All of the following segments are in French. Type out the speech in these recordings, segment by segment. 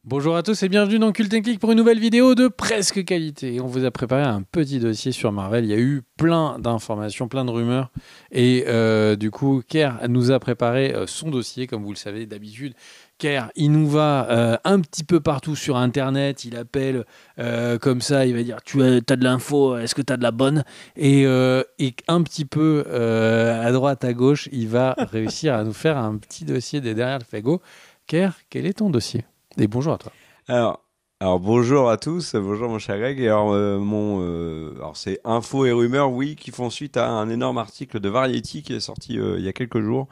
Bonjour à tous et bienvenue dans Cult & Click pour une nouvelle vidéo de presque qualité. On vous a préparé un petit dossier sur Marvel. Il y a eu plein d'informations, plein de rumeurs. Et du coup, Kerr nous a préparé son dossier, comme vous le savez d'habitude. Kerr, il nous va un petit peu partout sur Internet. Il appelle comme ça, il va dire tu as de l'info, est-ce que tu as de la bonne et un petit peu à droite, à gauche, il va réussir à nous faire un petit dossier des derrière le fagot. Kerr, quel est ton dossier ? Et bonjour à toi. Alors bonjour à tous, bonjour mon cher Greg. Et alors c'est infos et rumeurs, oui, qui font suite à un énorme article de Variety qui est sorti il y a quelques jours,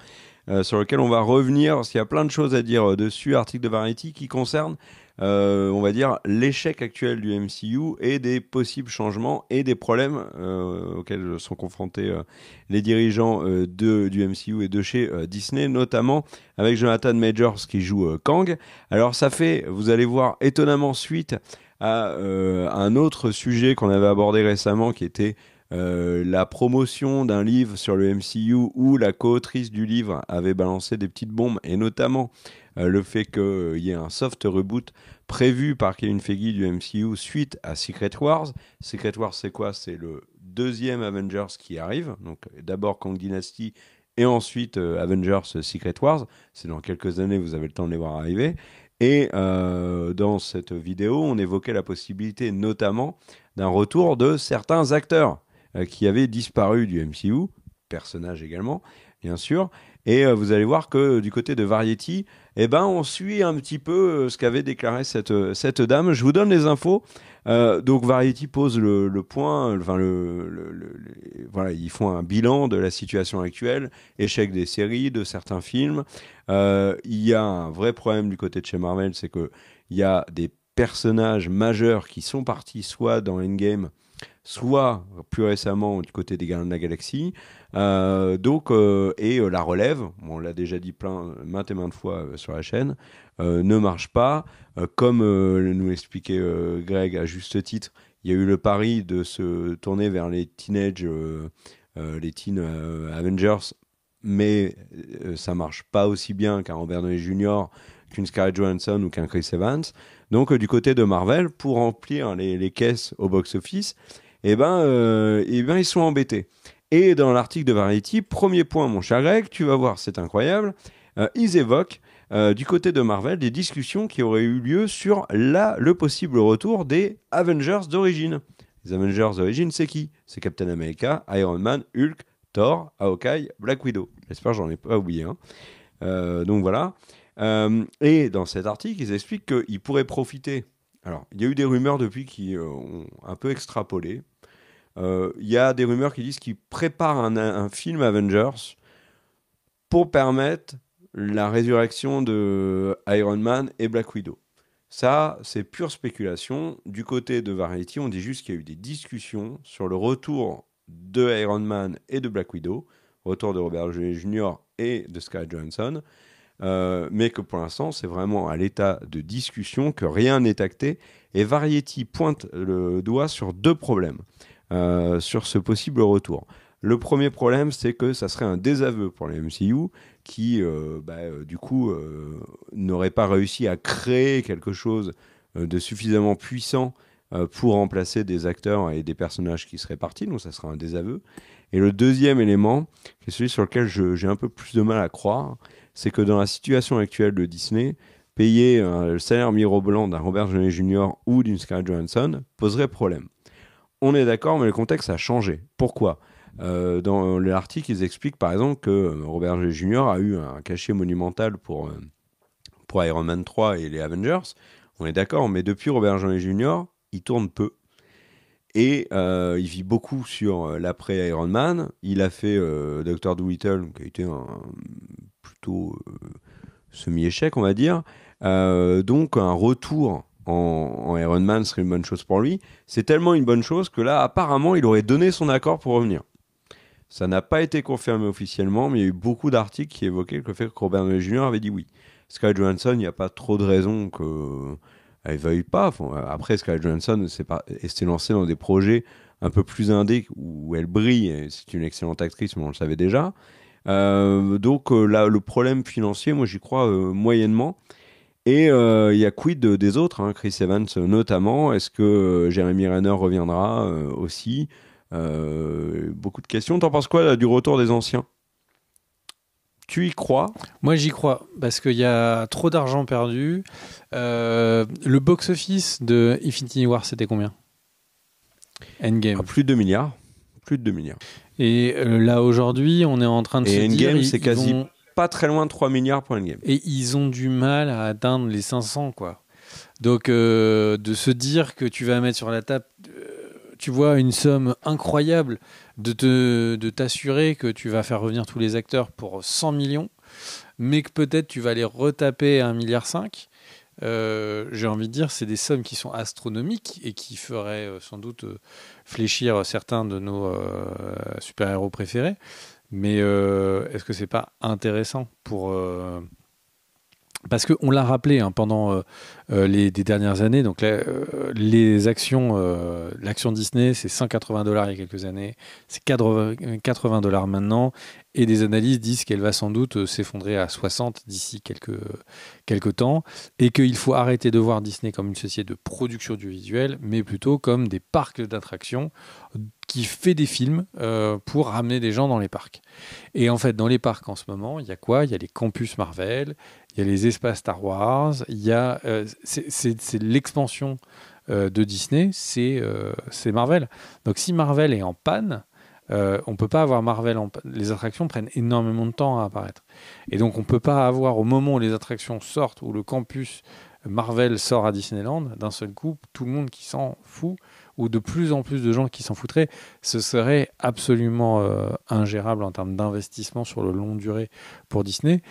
sur lequel on va revenir parce qu'il y a plein de choses à dire dessus. Article de Variety qui concerne, on va dire, l'échec actuel du MCU et des possibles changements et des problèmes auxquels sont confrontés les dirigeants du MCU et de chez Disney, notamment avec Jonathan Majors qui joue Kang. Alors ça fait, vous allez voir, étonnamment suite à un autre sujet qu'on avait abordé récemment qui était la promotion d'un livre sur le MCU où la co-autrice du livre avait balancé des petites bombes et notamment le fait qu'il y ait un soft reboot prévu par Kevin Feige du MCU suite à Secret Wars. Secret Wars, c'est quoi ? C'est le deuxième Avengers qui arrive. Donc d'abord Kang Dynasty et ensuite Avengers Secret Wars. C'est dans quelques années, vous avez le temps de les voir arriver. Et dans cette vidéo, on évoquait la possibilité notamment d'un retour de certains acteurs qui avaient disparu du MCU, personnages également, bien sûr. Et vous allez voir que du côté de Variety, eh ben, on suit un petit peu ce qu'avait déclaré cette dame. Je vous donne les infos. Donc Variety pose le point, enfin voilà, ils font un bilan de la situation actuelle, échec des séries, de certains films. Il y a un vrai problème du côté de chez Marvel, c'est que il y a des personnages majeurs qui sont partis soit dans Endgame, soit plus récemment du côté des Gardiens de la Galaxie. La relève, on l'a déjà dit maintes et maintes fois sur la chaîne, ne marche pas. Comme nous l'expliquait Greg à juste titre, il y a eu le pari de se tourner vers les les teen Avengers, mais ça marche pas aussi bien qu'un Robert Downey Jr., qu'une Scarlett Johansson ou qu'un Chris Evans. Donc du côté de Marvel, pour remplir les caisses au box-office, ils sont embêtés. Et dans l'article de Variety, premier point, mon cher Greg, tu vas voir, c'est incroyable, ils évoquent du côté de Marvel des discussions qui auraient eu lieu sur le possible retour des Avengers d'origine. Les Avengers d'origine, c'est qui ? C'est Captain America, Iron Man, Hulk, Thor, Hawkeye, Black Widow. J'espère que j'en ai pas oublié. Donc voilà. Et dans cet article, ils expliquent qu'ils pourraient profiter. Alors, il y a eu des rumeurs depuis qui ont un peu extrapolé. Il y a des rumeurs qui disent qu'ils préparent un film Avengers pour permettre la résurrection de Iron Man et Black Widow. Ça, c'est pure spéculation. Du côté de Variety, on dit juste qu'il y a eu des discussions sur le retour de Iron Man et de Black Widow, retour de Robert Downey Jr. et de Scarlett Johansson, mais que pour l'instant, c'est vraiment à l'état de discussion, que rien n'est acté. Et Variety pointe le doigt sur deux problèmes sur ce possible retour. Le premier problème, c'est que ça serait un désaveu pour les MCU qui, du coup, n'auraient pas réussi à créer quelque chose de suffisamment puissant pour remplacer des acteurs et des personnages qui seraient partis, donc ça sera un désaveu. Et le deuxième élément, qui est celui sur lequel j'ai un peu plus de mal à croire, c'est que dans la situation actuelle de Disney, payer le salaire mirobolant d'un Robert Downey Jr. ou d'une Scarlett Johansson poserait problème. On est d'accord, mais le contexte a changé. Pourquoi ? Dans l'article, ils expliquent par exemple que Robert Downey Jr. a eu un cachet monumental pour Iron Man 3 et les Avengers. On est d'accord, mais depuis Robert Downey Jr., il tourne peu. Et il vit beaucoup sur l'après Iron Man. Il a fait Dr. Dolittle, qui a été plutôt semi-échec, on va dire. Donc un retour en Iron Man serait une bonne chose pour lui. C'est tellement une bonne chose que là, apparemment, il aurait donné son accord pour revenir. Ça n'a pas été confirmé officiellement, mais il y a eu beaucoup d'articles qui évoquaient le fait que Robert Downey Jr. avait dit oui. Scarlett Johansson, il n'y a pas trop de raisons qu'elle ne veuille pas. Après, Scarlett Johansson s'est lancée dans des projets un peu plus indés où elle brille. Et c'est une excellente actrice, mais on le savait déjà. Là, le problème financier, moi, j'y crois moyennement. Et il y a quid des autres, hein, Chris Evans notamment. Est-ce que Jeremy Renner reviendra aussi? Beaucoup de questions. T'en penses quoi là, du retour des anciens? Tu y crois? Moi, j'y crois, parce qu'il y a trop d'argent perdu. Le box-office de Infinity War, c'était combien? Endgame. Plus de 2 milliards. Plus de 2 milliards. Et là, aujourd'hui, on est en train de se dire... Endgame, c'est quasi pas très loin de 3 milliards pour Endgame. Et ils ont du mal à atteindre les 500, quoi. Donc, de se dire que tu vas mettre sur la table... tu vois, une somme incroyable de t'assurer que tu vas faire revenir tous les acteurs pour 100 millions, mais que peut-être tu vas les retaper à 1,5 milliard. J'ai envie de dire, c'est des sommes qui sont astronomiques et qui feraient sans doute fléchir certains de nos super-héros préférés. Mais est-ce que c'est pas intéressant pour... Parce qu'on l'a rappelé hein, pendant les dernières années, donc les actions, l'action Disney, c'est $180 il y a quelques années, c'est $80 maintenant, et des analyses disent qu'elle va sans doute s'effondrer à 60 d'ici quelques temps, et qu'il faut arrêter de voir Disney comme une société de production audiovisuelle, mais plutôt comme des parcs d'attractions qui fait des films pour ramener des gens dans les parcs. Et en fait, dans les parcs en ce moment, il y a quoi? Il y a les campus Marvel, il y a les espaces Star Wars, il y a c'est l'expansion de Disney, c'est Marvel. Donc si Marvel est en panne, on peut pas avoir Marvel en panne. Les attractions prennent énormément de temps à apparaître. Et donc on peut pas avoir au moment où les attractions sortent, où le campus Marvel sort à Disneyland, d'un seul coup, tout le monde qui s'en fout, ou de plus en plus de gens qui s'en foutraient, ce serait absolument ingérable en termes d'investissement sur le long durée pour Disney.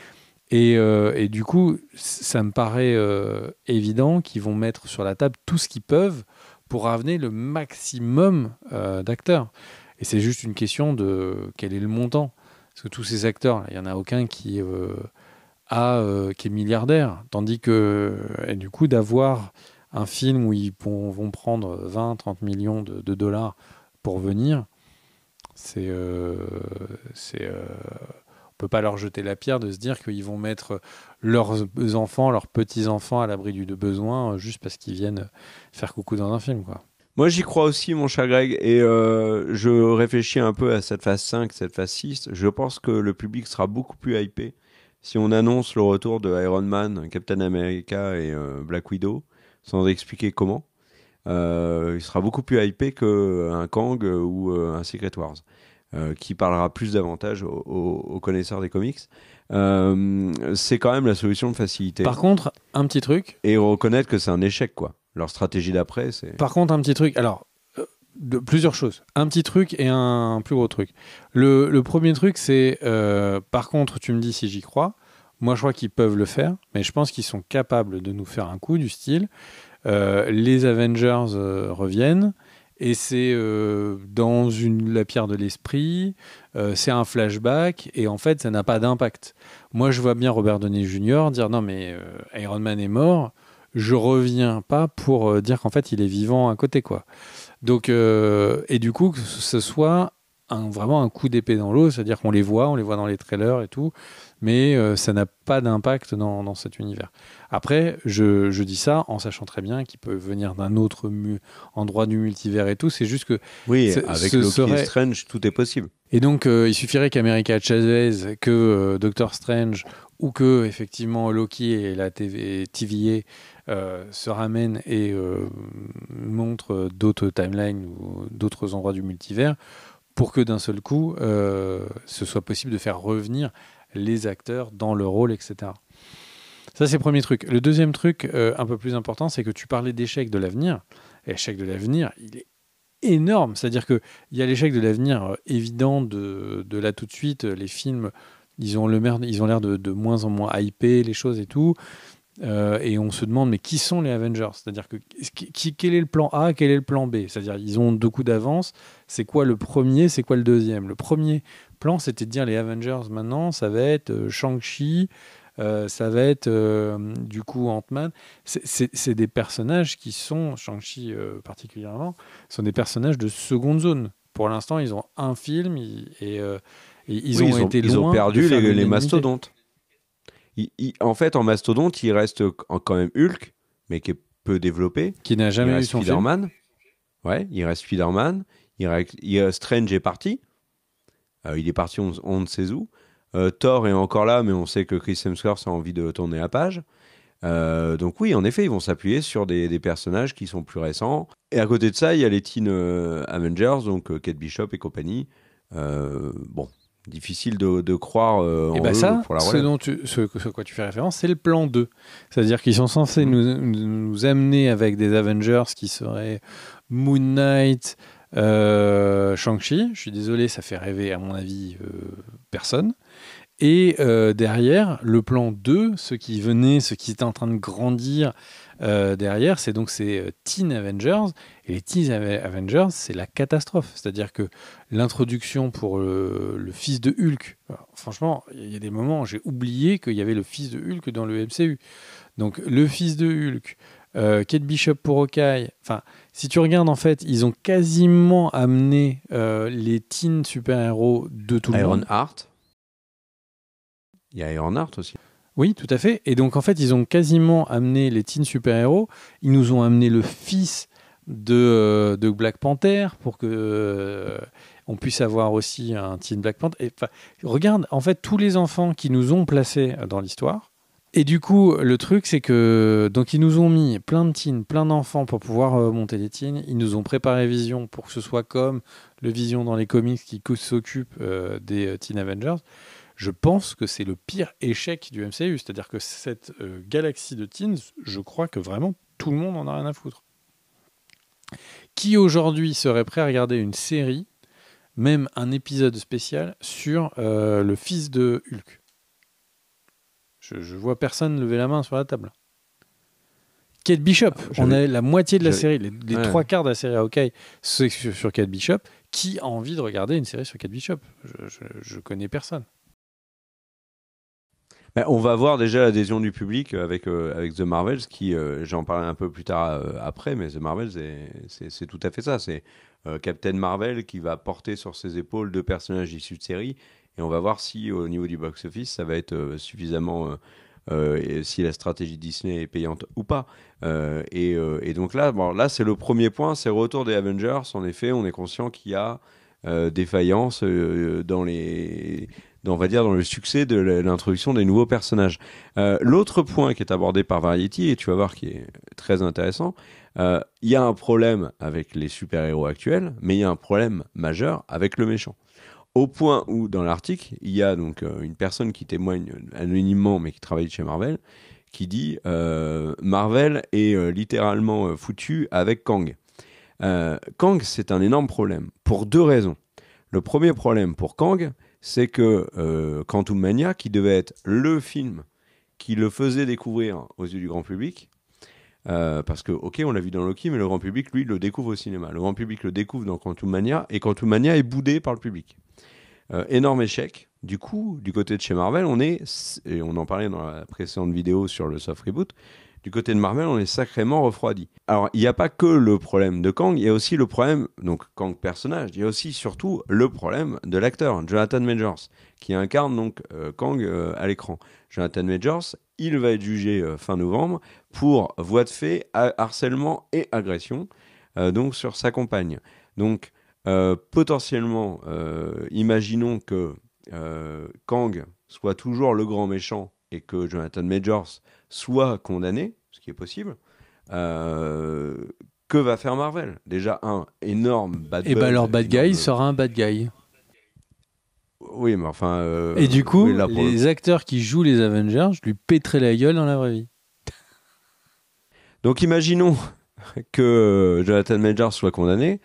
Et du coup, ça me paraît évident qu'ils vont mettre sur la table tout ce qu'ils peuvent pour ramener le maximum d'acteurs. Et c'est juste une question de quel est le montant. Parce que tous ces acteurs, il n'y en a aucun qui est milliardaire. Tandis que, et du coup, d'avoir un film où ils vont prendre 20-30 millions de dollars pour venir, on peut pas leur jeter la pierre de se dire qu'ils vont mettre leurs enfants, leurs petits-enfants à l'abri du besoin juste parce qu'ils viennent faire coucou dans un film, quoi. Moi, j'y crois aussi, mon cher Greg, et je réfléchis un peu à cette phase 5, cette phase 6. Je pense que le public sera beaucoup plus hypé si on annonce le retour de Iron Man, Captain America et Black Widow, sans expliquer comment. Il sera beaucoup plus hypé qu'un Kang ou un Secret Wars, qui parlera plus davantage aux connaisseurs des comics. C'est quand même la solution de facilité. Par contre, un petit truc. Et reconnaître que c'est un échec, quoi. Leur stratégie d'après, c'est... Par contre, un petit truc. Alors, plusieurs choses. Un petit truc et un plus gros truc. Le premier truc, c'est... par contre, tu me dis si j'y crois. Moi, je crois qu'ils peuvent le faire, mais je pense qu'ils sont capables de nous faire un coup du style. Les Avengers reviennent, et c'est dans la pierre de l'esprit, c'est un flashback, et en fait, ça n'a pas d'impact. Moi, je vois bien Robert Downey Jr. dire « Non, mais Iron Man est mort, je reviens pas pour dire qu'en fait, il est vivant à côté, quoi. » Donc, et du coup, que ce soit vraiment un coup d'épée dans l'eau, c'est-à-dire qu'on les voit dans les trailers et tout, mais ça n'a pas d'impact dans cet univers. Après, je dis ça en sachant très bien qu'il peut venir d'un autre endroit du multivers et tout, c'est juste que... Oui, avec Loki et Strange, tout est possible. Et donc, il suffirait qu'America Chavez, que Doctor Strange, ou que, effectivement, Loki et la TVA se ramènent et montrent d'autres timelines ou d'autres endroits du multivers, pour que d'un seul coup, ce soit possible de faire revenir les acteurs dans le rôle, etc. Ça, c'est le premier truc. Le deuxième truc, un peu plus important, c'est que tu parlais d'échec de l'avenir. Et l'échec de l'avenir, il est énorme. C'est-à-dire qu'il y a l'échec de l'avenir évident de là tout de suite. Les films, ils ont l'air de moins en moins hypés, les choses et tout. Et on se demande, mais qui sont les Avengers? C'est-à-dire que quel est le plan A, quel est le plan B? C'est-à-dire ils ont 2 coups d'avance. C'est quoi le premier, c'est quoi le deuxième? Le premier plan, c'était de dire les Avengers maintenant, ça va être Shang-Chi, ça va être du coup Ant-Man. C'est des personnages qui sont, Shang-Chi particulièrement, sont des personnages de seconde zone. Pour l'instant, ils ont un film et ils ont été loin. Ils ont perdu les mastodontes. En fait, en mastodonte, il reste quand même Hulk, mais qui est peu développé. Qui n'a Il jamais eu reste son film. Spider-Man. Ouais, il reste Spider-Man. Strange est parti. Il est parti, on ne sait où. Thor est encore là, mais on sait que Chris Hemsworth a envie de tourner la page. Donc oui, en effet, ils vont s'appuyer sur des personnages qui sont plus récents. Et à côté de ça, il y a les Teen Avengers, donc Kate Bishop et compagnie. Bon, difficile de croire en Et bah eux ça, pour la ce relève. dont ce quoi tu fais référence, c'est le plan 2. C'est-à-dire qu'ils sont censés nous amener avec des Avengers qui seraient Moon Knight, Shang-Chi. Je suis désolé, ça fait rêver, à mon avis, personne. Et derrière, le plan 2, ceux qui venaient, ceux qui étaient en train de grandir derrière, c'est donc ces Teen Avengers. Et les Teen Avengers, c'est la catastrophe. C'est-à-dire que l'introduction pour le fils de Hulk, alors, franchement, il y a des moments où j'ai oublié qu'il y avait le fils de Hulk dans le MCU. Donc le fils de Hulk, Kate Bishop pour Hawkeye. Enfin, si tu regardes, en fait, ils ont quasiment amené les teen super-héros de tout le monde. Ironheart. Il y a Ironheart aussi. Oui, tout à fait. Et donc, en fait, ils ont quasiment amené les teen super-héros. Ils nous ont amené le fils de Black Panther pour que on puisse avoir aussi un teen Black Panther. Et, regarde, en fait, tous les enfants qui nous ont placés dans l'histoire. Et du coup, le truc, c'est que donc ils nous ont mis plein de teens, plein d'enfants pour pouvoir monter les teens. Ils nous ont préparé Vision pour que ce soit comme le Vision dans les comics qui s'occupe des Teen Avengers. Je pense que c'est le pire échec du MCU. C'est-à-dire que cette galaxie de teens, je crois que vraiment tout le monde en a rien à foutre. Qui aujourd'hui serait prêt à regarder une série, même un épisode spécial, sur le fils de Hulk ? Je vois personne lever la main sur la table. Kate Bishop, on a la moitié de la série, les trois quarts de la série Hawkeye, c'est sur Kate Bishop. Qui a envie de regarder une série sur Kate Bishop ? Je connais personne. On va voir déjà l'adhésion du public avec The Marvels, qui, j'en parlerai un peu plus tard après, mais The Marvels, c'est tout à fait ça. C'est Captain Marvel qui va porter sur ses épaules deux personnages issus de séries, et on va voir si au niveau du box-office, ça va être suffisamment... si la stratégie Disney est payante ou pas. Et donc là, c'est le premier point, c'est le retour des Avengers. En effet, on est conscient qu'il y a des faillances on va dire, dans le succès de l'introduction des nouveaux personnages. L'autre point qui est abordé par Variety, et tu vas voir qui est très intéressant, il y a un problème avec les super-héros actuels, mais il y a un problème majeur avec le méchant. Au point où, dans l'article, il y a donc une personne qui témoigne anonymement, mais qui travaille chez Marvel, qui dit Marvel est littéralement foutu avec Kang. Kang, c'est un énorme problème, pour deux raisons. Le premier problème pour Kang, c'est que Quantum Mania, qui devait être le film qui le faisait découvrir aux yeux du grand public, parce que, ok, on l'a vu dans Loki, mais le grand public, lui, le découvre au cinéma. Le grand public le découvre dans Quantum Mania, et Quantum Mania est boudé par le public. Énorme échec. Du coup, du côté de chez Marvel, et on en parlait dans la précédente vidéo sur le soft reboot, du côté de Marvel, on est sacrément refroidi. Alors, il n'y a pas que le problème de Kang, il y a aussi le problème, donc Kang personnage, il y a aussi surtout le problème de l'acteur, Jonathan Majors, qui incarne donc Kang à l'écran. Jonathan Majors, il va être jugé fin novembre pour voie de fait, harcèlement et agression, donc sur sa compagne. Donc, potentiellement, imaginons que Kang soit toujours le grand méchant et que Jonathan Majors soit condamné, ce qui est possible. Que va faire Marvel ? Déjà, un énorme bad Et buzz. leur bad guy sera un bad guy. Oui, mais enfin... et du coup, oui, là, les acteurs qui jouent les Avengers, je lui pèterai la gueule dans la vraie vie. Donc imaginons que Jonathan Majors soit condamné.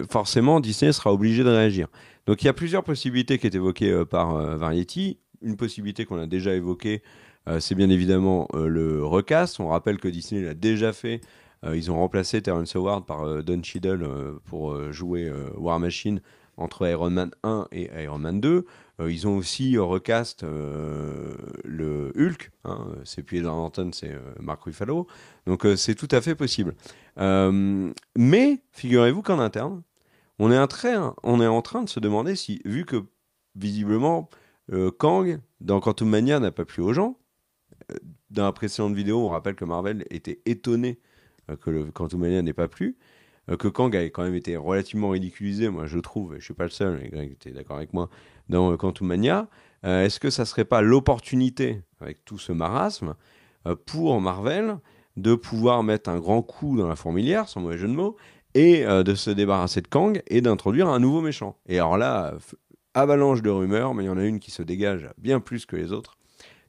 Forcément, Disney sera obligé de réagir. Donc il y a plusieurs possibilités qui est évoquées par Variety. Une possibilité qu'on a déjà évoquée, c'est bien évidemment le recast. On rappelle que Disney l'a déjà fait. Ils ont remplacé Terrence Howard par Don Cheadle pour jouer War Machine entre Iron Man 1 et Iron Man 2. Ils ont aussi recast le Hulk. C'est plus Edward Norton, c'est Mark Ruffalo. Donc c'est tout à fait possible. Mais figurez-vous qu'en interne, on est en train de se demander si, vu que visiblement Kang, dans Quantum Mania, n'a pas plu aux gens. Dans la précédente vidéo, on rappelle que Marvel était étonné que le Quantum Mania n'ait pas plu. Que Kang avait quand même été relativement ridiculisé, moi je trouve, et je suis pas le seul, et Greg était d'accord avec moi, dans Quantum Mania. Est-ce que ça serait pas l'opportunité, avec tout ce marasme, pour Marvel, de pouvoir mettre un grand coup dans la fourmilière, sans mauvais jeu de mots, et de se débarrasser de Kang, et d'introduire un nouveau méchant. Et alors là, avalanche de rumeurs, mais il y en a une qui se dégage bien plus que les autres,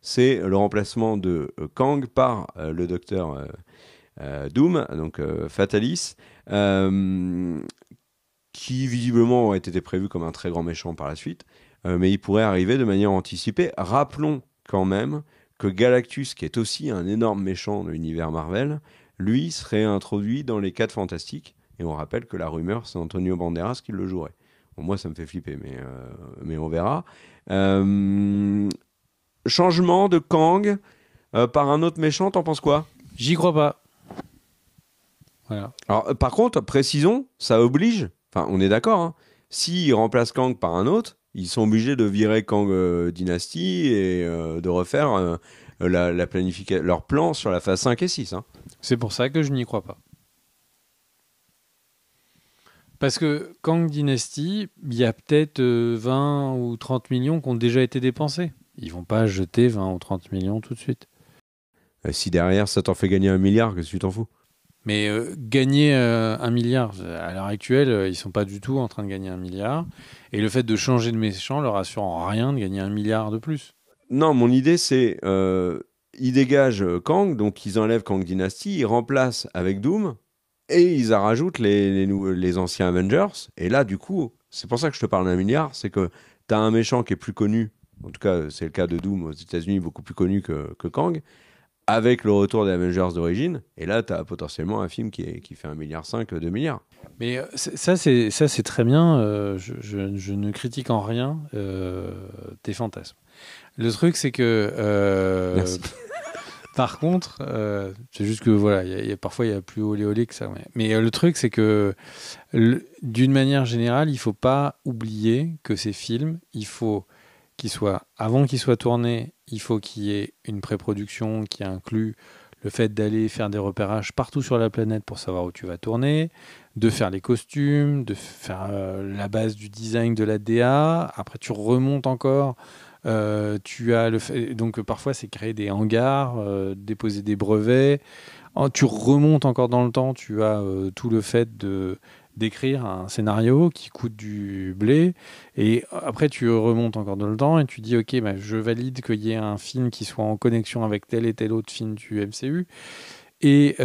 c'est le remplacement de Kang par le docteur Doom, donc Fatalis, qui visiblement aurait été prévu comme un très grand méchant par la suite, mais il pourrait arriver de manière anticipée. Rappelons quand même que Galactus, qui est aussi un énorme méchant de l'univers Marvel, lui serait introduit dans les 4 Fantastiques, et on rappelle que la rumeur, c'est Antonio Banderas qui le jouerait. Bon, moi, ça me fait flipper, mais on verra. Changement de Kang par un autre méchant, t'en penses quoi ? J'y crois pas. Voilà. Alors, par contre, précisons, ça oblige, enfin, on est d'accord, hein, s'ils remplacent Kang par un autre, ils sont obligés de virer Kang Dynasty et de refaire leur plan sur la phase 5 et 6. Hein. C'est pour ça que je n'y crois pas. Parce que Kang Dynasty, il y a peut-être 20 ou 30 millions qui ont déjà été dépensés. Ils vont pas jeter 20 ou 30 millions tout de suite. Si derrière, ça t'en fait gagner 1 milliard, qu'est-ce que tu t'en fous ? Mais gagner 1 milliard, à l'heure actuelle, ils sont pas du tout en train de gagner 1 milliard. Et le fait de changer de méchant leur assure en rien de gagner 1 milliard de plus. Non, mon idée, c'est ils dégagent Kang, donc ils enlèvent Kang Dynasty, ils remplacent avec Doom, et ils en rajoutent les anciens Avengers. Et là, du coup, c'est pour ça que je te parle d'1 milliard, c'est que tu as un méchant qui est plus connu, en tout cas, c'est le cas de Doom aux États-Unis, beaucoup plus connu que Kang, avec le retour des Avengers d'origine, et là, tu as potentiellement un film qui fait 1,5 milliard, 2 milliards. Mais ça, c'est très bien. Je ne critique en rien tes fantasmes. Le truc, c'est que... Merci. Par contre, c'est juste que voilà, parfois il y a plus olé olé que ça. Ouais. Mais le truc, c'est que d'une manière générale, il faut pas oublier que ces films, il faut avant qu'ils soient tournés, il faut qu'il y ait une pré-production qui inclut le fait d'aller faire des repérages partout sur la planète pour savoir où tu vas tourner, de faire les costumes, de faire la base du design de la DA. Après, tu remontes encore. Tu as donc parfois c'est créer des hangars, déposer des brevets. Tu remontes encore dans le temps, tu as tout le fait d'écrire un scénario qui coûte du blé, et après tu remontes encore dans le temps et tu dis ok, bah, je valide qu'il y ait un film qui soit en connexion avec tel et tel autre film du MCU. Et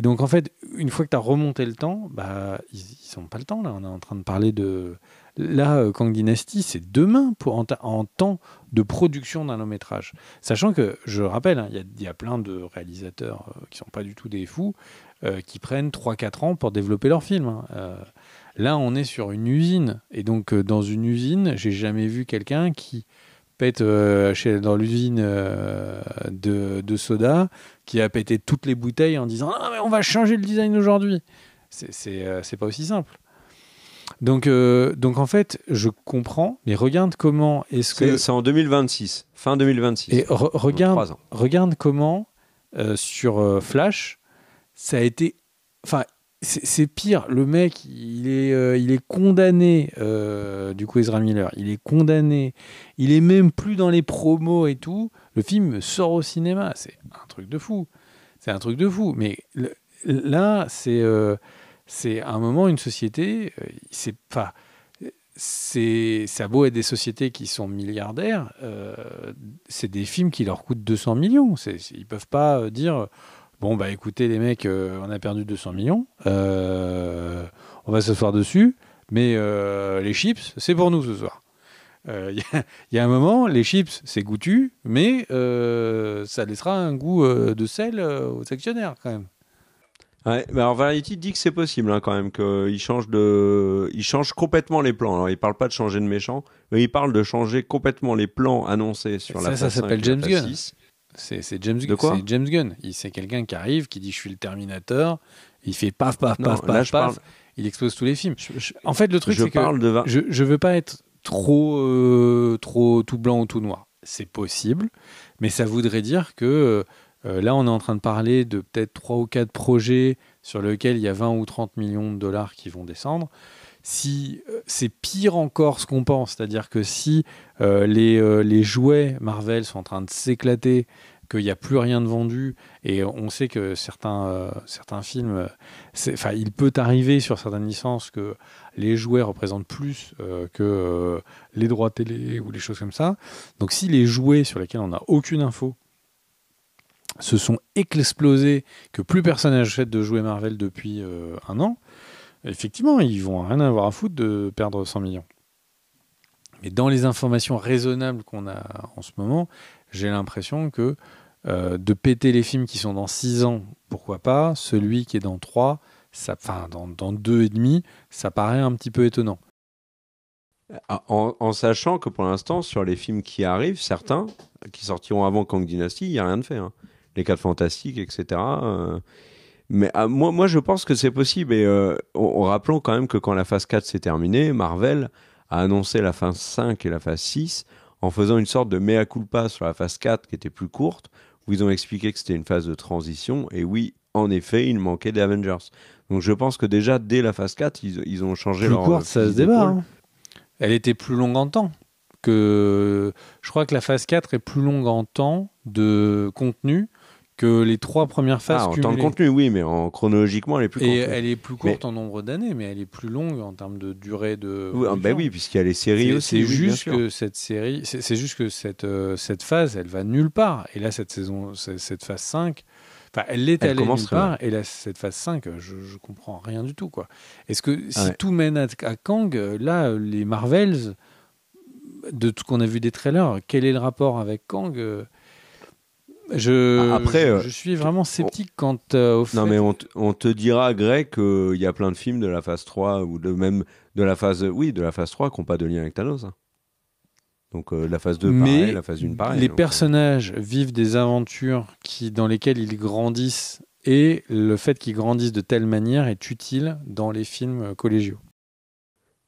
donc en fait, une fois que tu as remonté le temps, bah, ils n'ont pas le temps là. On est en train de parler de... Là, Kang Dynasty, c'est demain en temps de production d'un long-métrage. Sachant que, je rappelle, il y a plein de réalisateurs qui ne sont pas du tout des fous, qui prennent 3-4 ans pour développer leur film. Là, on est sur une usine. Et donc, dans une usine, j'ai jamais vu quelqu'un qui pète dans l'usine de soda, qui a pété toutes les bouteilles en disant « Ah, mais on va changer le design aujourd'hui !» C'est pas aussi simple. Donc en fait, je comprends, mais regarde comment est-ce que... C'est en 2026, fin 2026. Et regarde comment, sur Flash, ça a été... Enfin, c'est pire. Le mec, il est condamné, du coup, Ezra Miller, il est condamné. Il est même plus dans les promos et tout. Le film sort au cinéma. C'est un truc de fou. C'est un truc de fou. Mais là, c'est à un moment, une société, ça a beau être des sociétés qui sont milliardaires, c'est des films qui leur coûtent 200 millions. Ils peuvent pas dire, bon, bah écoutez les mecs, on a perdu 200 millions, on va s'asseoir dessus, mais les chips, c'est pour nous ce soir. Il y a un moment, les chips, c'est goûtu, mais ça laissera un goût de sel aux actionnaires quand même. Ouais, mais alors Variety dit que c'est possible quand même, qu'il change complètement les plans. Alors il parle pas de changer de méchant, mais il parle de changer complètement les plans annoncés sur la phase 5. Ça s'appelle James Gunn. C'est James Gunn. De quoi ? C'est James Gunn. C'est quelqu'un qui arrive, qui dit je suis le Terminator, il fait paf, paf, paf, paf, paf, il explose tous les films. En fait, le truc, c'est que je veux pas être trop tout blanc ou tout noir. C'est possible, mais ça voudrait dire que là, on est en train de parler de peut-être 3 ou 4 projets sur lesquels il y a 20 ou 30 millions de dollars qui vont descendre. Si c'est pire encore ce qu'on pense, c'est-à-dire que si les jouets Marvel sont en train de s'éclater, qu'il n'y a plus rien de vendu, et on sait que certains films, il peut arriver sur certaines licences que les jouets représentent plus que les droits télé ou les choses comme ça. Donc si les jouets sur lesquels on n'a aucune info se sont explosés, que plus personne n'achète de jouets Marvel depuis un an, effectivement, ils vont rien avoir à foutre de perdre 100 millions. Mais dans les informations raisonnables qu'on a en ce moment, j'ai l'impression que de péter les films qui sont dans 6 ans, pourquoi pas, celui qui est dans 3, dans 2 et demi, ça paraît un petit peu étonnant. En sachant que pour l'instant, sur les films qui arrivent, certains qui sortiront avant Kang Dynasty, il n'y a rien de fait. Hein. Les 4 Fantastiques, etc. Mais moi, je pense que c'est possible. Et en rappelant quand même que quand la phase 4 s'est terminée, Marvel a annoncé la phase 5 et la phase 6 en faisant une sorte de mea culpa sur la phase 4 qui était plus courte, où ils ont expliqué que c'était une phase de transition. Et oui, en effet, il manquait des Avengers. Donc je pense que déjà, dès la phase 4, ils ont changé plus leur... courte, ça se débat. Hein. Elle était plus longue en temps. Je crois que la phase 4 est plus longue en temps de contenu que les 3 premières phases en temps de contenu, oui, mais chronologiquement, elle est plus courte. Et elle est plus courte en nombre d'années, mais elle est plus longue en termes de durée de... Oui, puisqu'il y a les séries aussi. C'est juste que cette série, c'est juste que cette phase, elle va nulle part. Et là, cette phase 5, elle est allée nulle part. Et là, cette phase 5, je comprends rien du tout, quoi. Est-ce que si tout mène à Kang, là, les Marvels, de tout ce qu'on a vu des trailers, quel est le rapport avec Kang je suis vraiment sceptique quant au fait... Non, mais on te dira, Greg, qu'il y a plein de films de la phase 3 ou même de la phase 3 qui n'ont pas de lien avec Thanos. Hein. Donc la phase 2, pareil, la phase 1, pareil. Les personnages vivent des aventures dans lesquelles ils grandissent, et le fait qu'ils grandissent de telle manière est utile dans les films collégiaux.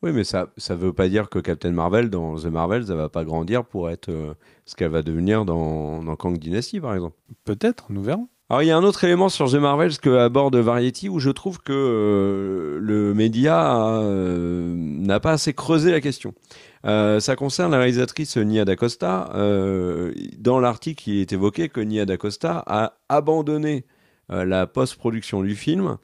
Oui, mais ça veut pas dire que Captain Marvel, dans The Marvels, elle va pas grandir pour être ce qu'elle va devenir dans Kang Dynasty, par exemple. Peut-être, nous verrons. Alors, il y a un autre élément sur The Marvels que aborde Variety où je trouve que le média n'a pas assez creusé la question. Ça concerne la réalisatrice Nia DaCosta. Dans l'article, il est évoqué que Nia DaCosta a abandonné la post-production du film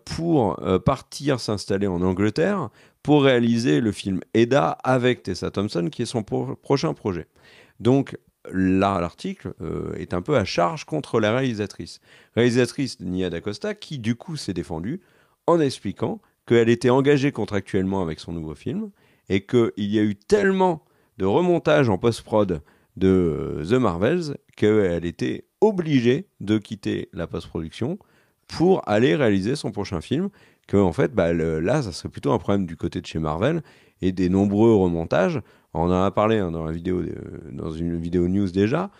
pour partir s'installer en Angleterre pour réaliser le film Eda avec Tessa Thompson, qui est son prochain projet. Donc là, l'article est un peu à charge contre la réalisatrice. Réalisatrice Nia DaCosta, qui du coup s'est défendue en expliquant qu'elle était engagée contractuellement avec son nouveau film et qu'il y a eu tellement de remontage en post-prod de The Marvels qu'elle était obligée de quitter la post-production pour aller réaliser son prochain film, que en fait, là, ça serait plutôt un problème du côté de chez Marvel et des nombreux remontages. On en a parlé dans une vidéo news déjà.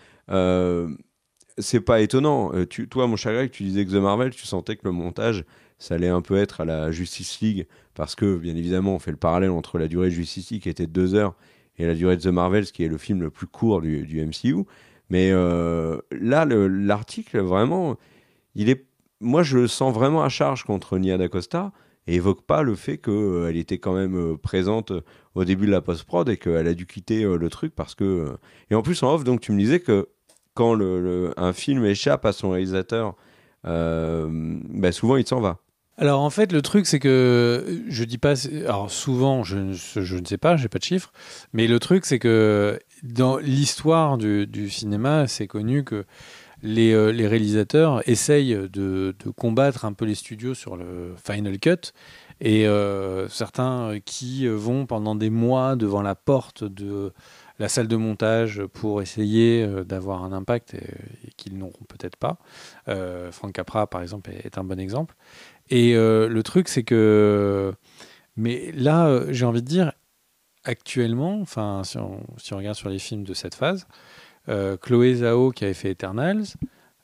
C'est pas étonnant. Toi, mon cher Greg, tu disais que The Marvel, tu sentais que le montage, ça allait un peu être à la Justice League, parce que, bien évidemment, on fait le parallèle entre la durée de Justice League, qui était de 2 heures, et la durée de The Marvels, qui est le film le plus court du MCU. Mais là, l'article, vraiment, moi, je le sens vraiment à charge contre Nia DaCosta, et évoque pas le fait qu'elle était quand même présente au début de la post-prod et qu'elle a dû quitter le truc parce que... Et en plus, en off, donc, tu me disais que quand un film échappe à son réalisateur, souvent, il s'en va. Alors, en fait, le truc, c'est que je dis pas... Alors, souvent, je ne sais pas, j'ai pas de chiffres, mais le truc, c'est que dans l'histoire du cinéma, c'est connu que les réalisateurs essayent de combattre un peu les studios sur le Final Cut, et certains qui vont pendant des mois devant la porte de la salle de montage pour essayer d'avoir un impact et qu'ils n'auront peut-être pas. Frank Capra, par exemple, est un bon exemple. Et le truc, c'est que... Mais là, j'ai envie de dire, actuellement, si on regarde sur les films de cette phase, Chloé Zhao qui avait fait Eternals,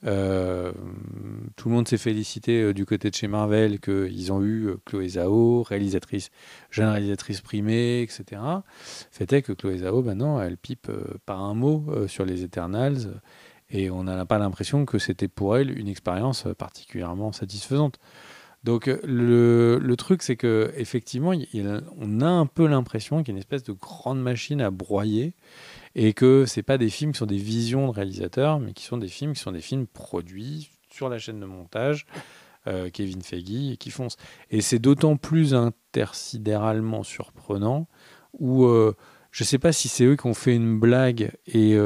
Tout le monde s'est félicité du côté de chez Marvel qu'ils ont eu Chloé Zhao, jeune réalisatrice primée, etc. Fait est que Chloé Zhao, maintenant, elle pipe pas un mot sur les Eternals et on n'a pas l'impression que c'était pour elle une expérience particulièrement satisfaisante. Donc le truc, c'est que effectivement, on a un peu l'impression qu'il y a une espèce de grande machine à broyer et que c'est pas des films qui sont des visions de réalisateurs, mais qui sont des films produits sur la chaîne de montage, Kevin Feige, et qui foncent. Et c'est d'autant plus intersidéralement surprenant où je sais pas si c'est eux qui ont fait une blague et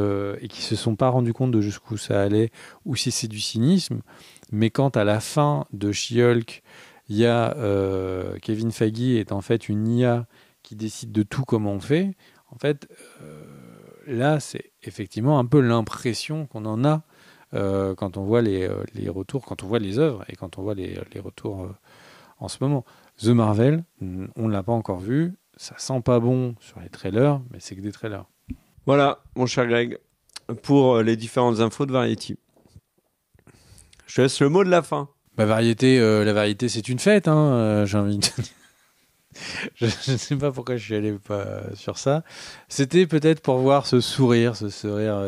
qui se sont pas rendus compte de jusqu'où ça allait, ou si c'est du cynisme, mais quand à la fin de She-Hulk, il y a Kevin Feige est en fait une IA qui décide de tout comment on fait, en fait, là, c'est effectivement un peu l'impression qu'on en a quand on voit les retours, quand on voit les œuvres et quand on voit les retours en ce moment. The Marvel, on ne l'a pas encore vu, ça sent pas bon sur les trailers, mais c'est que des trailers. Voilà, mon cher Greg, pour les différentes infos de Variety. Je te laisse le mot de la fin. La variété, c'est une fête, hein, j'ai envie de te dire. Je ne sais pas pourquoi je suis allé pas sur ça. C'était peut-être pour voir ce sourire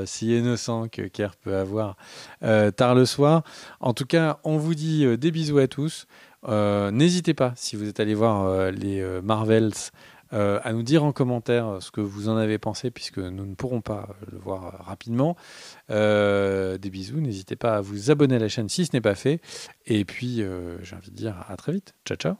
si innocent que Kerr peut avoir tard le soir. En tout cas, on vous dit des bisous à tous. N'hésitez pas, si vous êtes allé voir les Marvels, à nous dire en commentaire ce que vous en avez pensé, puisque nous ne pourrons pas le voir rapidement. Des bisous. N'hésitez pas à vous abonner à la chaîne si ce n'est pas fait. Et puis, j'ai envie de dire à très vite. Ciao, ciao.